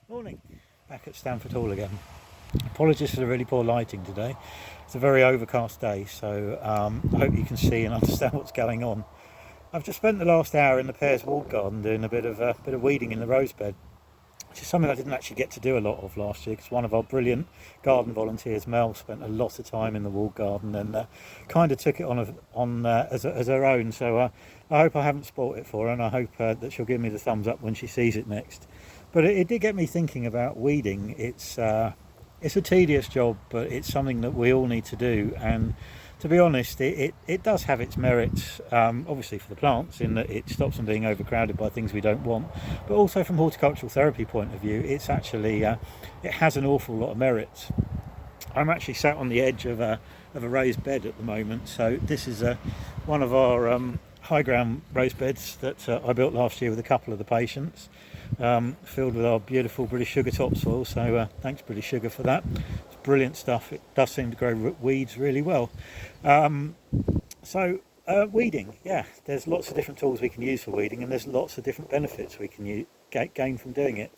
Morning, back at Stamford Hall again. Apologies for the really poor lighting today. It's a very overcast day, so I hope you can see and understand what's going on. I've just spent the last hour in the Pears walled garden doing a bit of weeding in the rose bed, which is something I didn't actually get to do a lot of last year because one of our brilliant garden volunteers, Mel, spent a lot of time in the walled garden and kind of took it on as her own. So I hope I haven't spoilt it for her, and I hope that she'll give me the thumbs up when she sees it next. But it did get me thinking about weeding. It's a tedious job, but it's something that we all need to do. And to be honest, it does have its merits, obviously for the plants, in that it stops them being overcrowded by things we don't want. But also from horticultural therapy point of view, it's actually it has an awful lot of merits. I'm actually sat on the edge of a raised bed at the moment. So this is one of our high ground raised beds that I built last year with a couple of the patients. Filled with our beautiful British Sugar topsoil, so thanks British Sugar for that. It's brilliant stuff. It does seem to grow weeds really well. Weeding, yeah, there's lots of different tools we can use for weeding, and there's lots of different benefits we can gain from doing it.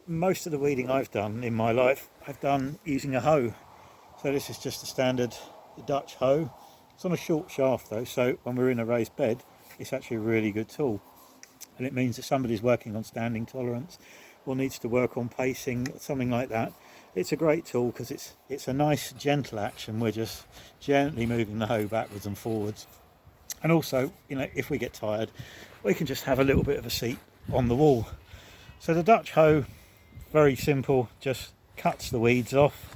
Most of the weeding I've done in my life I've done using a hoe. So this is just a standard Dutch hoe. It's on a short shaft though, so when we're in a raised bed it's actually a really good tool. And it means that somebody's working on standing tolerance or needs to work on pacing, something like that. It's a great tool because it's a nice gentle action. We're just gently moving the hoe backwards and forwards. And also, if we get tired, we can just have a little bit of a seat on the wall. So the Dutch hoe, very simple, just cuts the weeds off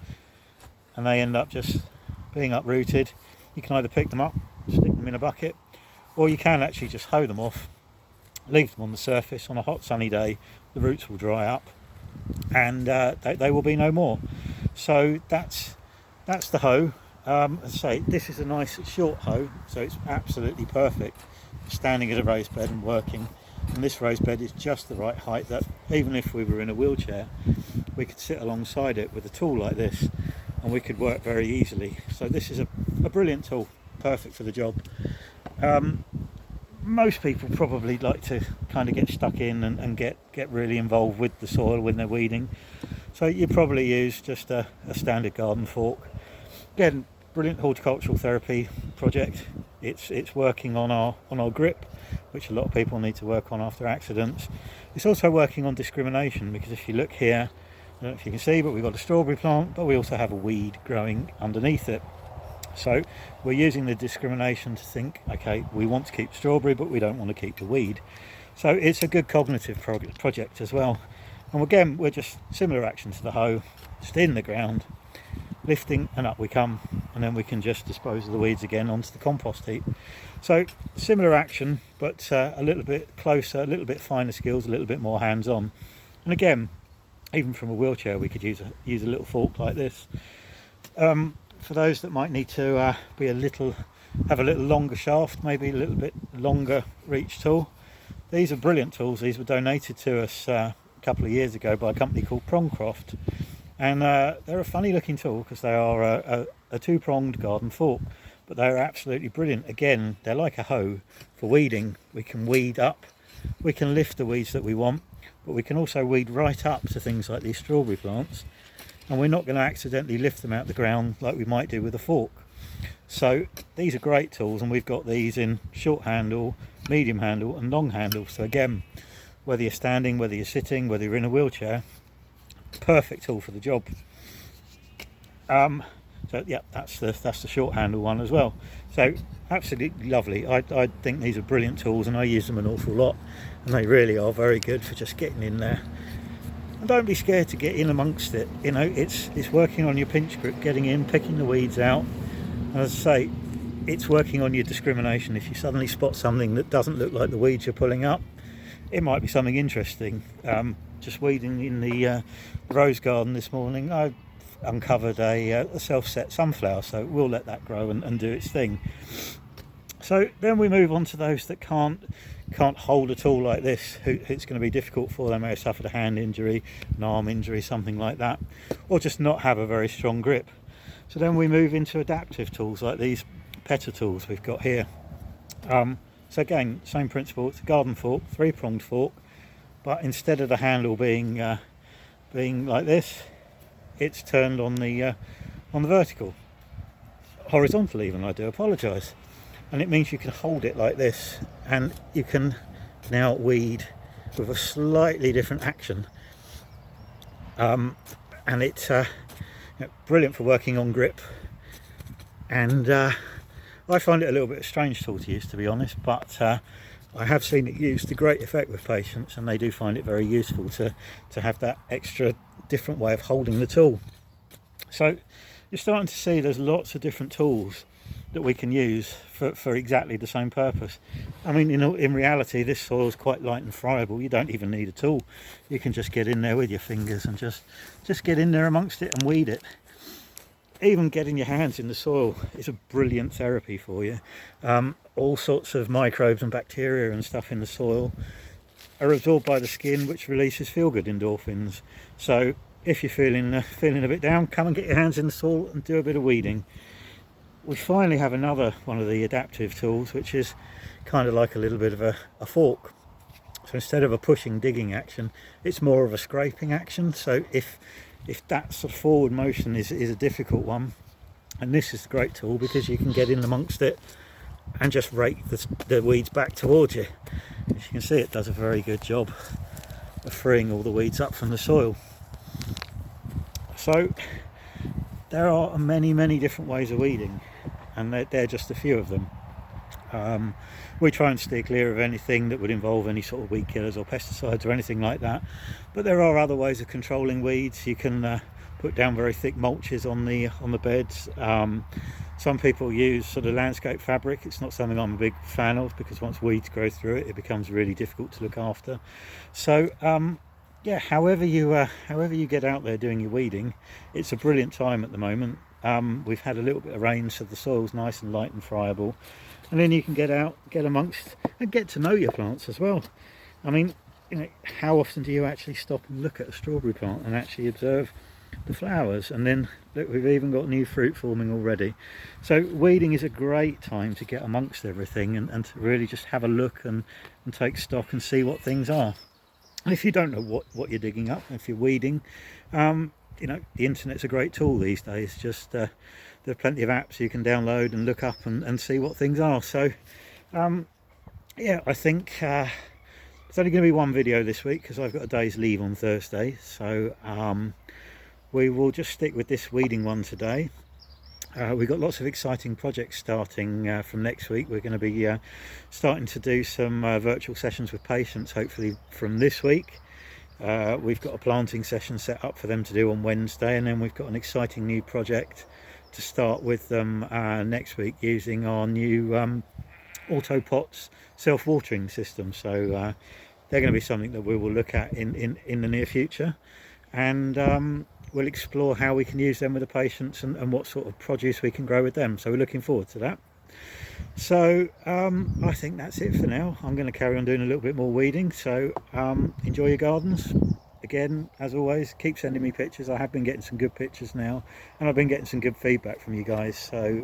and they end up just being uprooted. You can either pick them up, stick them in a bucket, or you can actually just hoe them off, leave them on the surface. On a hot sunny day the roots will dry up and they will be no more. So that's the hoe. As I say, this is a nice short hoe, so it's absolutely perfect for standing at a raised bed and working. And this raised bed is just the right height that even if we were in a wheelchair we could sit alongside it with a tool like this and we could work very easily. So this is a brilliant tool, perfect for the job. Most people probably like to kind of get stuck in and get really involved with the soil when they're weeding. So you probably use just a standard garden fork. Again, brilliant horticultural therapy project. It's working on our grip, which a lot of people need to work on after accidents. It's also working on discrimination, because if you look here, I don't know if you can see, but we've got a strawberry plant, but we also have a weed growing underneath it. So we're using the discrimination to think, okay, we want to keep strawberry, but we don't want to keep the weed. So it's a good cognitive project as well. And again, we're just similar action to the hoe, just in the ground, lifting and up we come, and then we can just dispose of the weeds again onto the compost heap. So similar action, but a little bit closer, a little bit finer skills, a little bit more hands-on. And again, even from a wheelchair, we could use a little fork like this. For those that might need to have a little longer shaft, maybe a little bit longer reach tool, these are brilliant tools. These were donated to us a couple of years ago by a company called Prongcroft, and they're a funny looking tool because they are a two-pronged garden fork, but they're absolutely brilliant. Again, they're like a hoe for weeding. We can weed up, we can lift the weeds that we want, but we can also weed right up to things like these strawberry plants, and we're not going to accidentally lift them out the ground like we might do with a fork. So these are great tools, and we've got these in short handle, medium handle and long handle. So again, whether you're standing, whether you're sitting, whether you're in a wheelchair, perfect tool for the job. So yeah, that's the short handle one as well. So absolutely lovely. I think these are brilliant tools, and I use them an awful lot, and they really are very good for just getting in there. And don't be scared to get in amongst it. It's working on your pinch grip, getting in, picking the weeds out. And as I say, it's working on your discrimination. If you suddenly spot something that doesn't look like the weeds you're pulling up, it might be something interesting. Just weeding in the rose garden this morning, I uncovered a self-set sunflower, so we'll let that grow and do its thing. So then we move on to those that can't hold a tool like this. It's going to be difficult for them. They may have suffered a hand injury, an arm injury, something like that, or just not have a very strong grip. So then we move into adaptive tools like these petter tools we've got here. So again, same principle. It's a garden fork, three-pronged fork, but instead of the handle being like this, it's turned on the vertical, horizontal even, I do apologise. And it means you can hold it like this, and you can now weed with a slightly different action. And it's brilliant for working on grip, and I find it a little bit of a strange tool to use, to be honest, but I have seen it used to great effect with patients, and they do find it very useful to have that extra different way of holding the tool. So you're starting to see there's lots of different tools that we can use for exactly the same purpose. I mean, you know, in reality, this soil is quite light and friable. You don't even need a tool. You can just get in there with your fingers and just get in there amongst it and weed it. Even getting your hands in the soil is a brilliant therapy for you. All sorts of microbes and bacteria and stuff in the soil are absorbed by the skin, which releases feel-good endorphins. So if you're feeling a bit down, come and get your hands in the soil and do a bit of weeding. We finally have another one of the adaptive tools, which is kind of like a little bit of a fork. So instead of a pushing digging action, it's more of a scraping action. So if that sort of forward motion is a difficult one, and this is a great tool because you can get in amongst it and just rake the weeds back towards you. As you can see, it does a very good job of freeing all the weeds up from the soil. So there are many different ways of weeding, and they're just a few of them. We try and steer clear of anything that would involve any sort of weed killers or pesticides or anything like that, but there are other ways of controlling weeds. You can put down very thick mulches on the beds. Some people use sort of landscape fabric. It's not something I'm a big fan of, because once weeds grow through it, it becomes really difficult to look after. So yeah, however you get out there doing your weeding, it's a brilliant time at the moment. We've had a little bit of rain, so the soil's nice and light and friable, and then you can get out, get amongst, and get to know your plants as well. I mean, you know, how often do you actually stop and look at a strawberry plant and actually observe the flowers? And then look, we've even got new fruit forming already. So weeding is a great time to get amongst everything and to really just have a look and take stock and see what things are. If you don't know what you're digging up, if you're weeding, you know, the internet's a great tool these days. Just there are plenty of apps you can download and look up and see what things are. So yeah, I think it's only going to be one video this week because I've got a day's leave on Thursday. So we will just stick with this weeding one today. We've got lots of exciting projects starting from next week. We're going to be starting to do some virtual sessions with patients, hopefully from this week. We've got a planting session set up for them to do on Wednesday, and then we've got an exciting new project to start with them next week using our new auto pots self-watering system. So they're going to be something that we will look at in the near future, and we'll explore how we can use them with the patients and what sort of produce we can grow with them. So we're looking forward to that. So I think that's it for now. I'm going to carry on doing a little bit more weeding. So enjoy your gardens. Again, as always, keep sending me pictures. I have been getting some good pictures now, and I've been getting some good feedback from you guys. So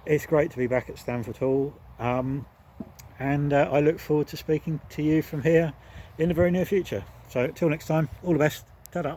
it's great to be back at Stamford Hall, and I look forward to speaking to you from here in the very near future. So till next time, all the best. Ta-da.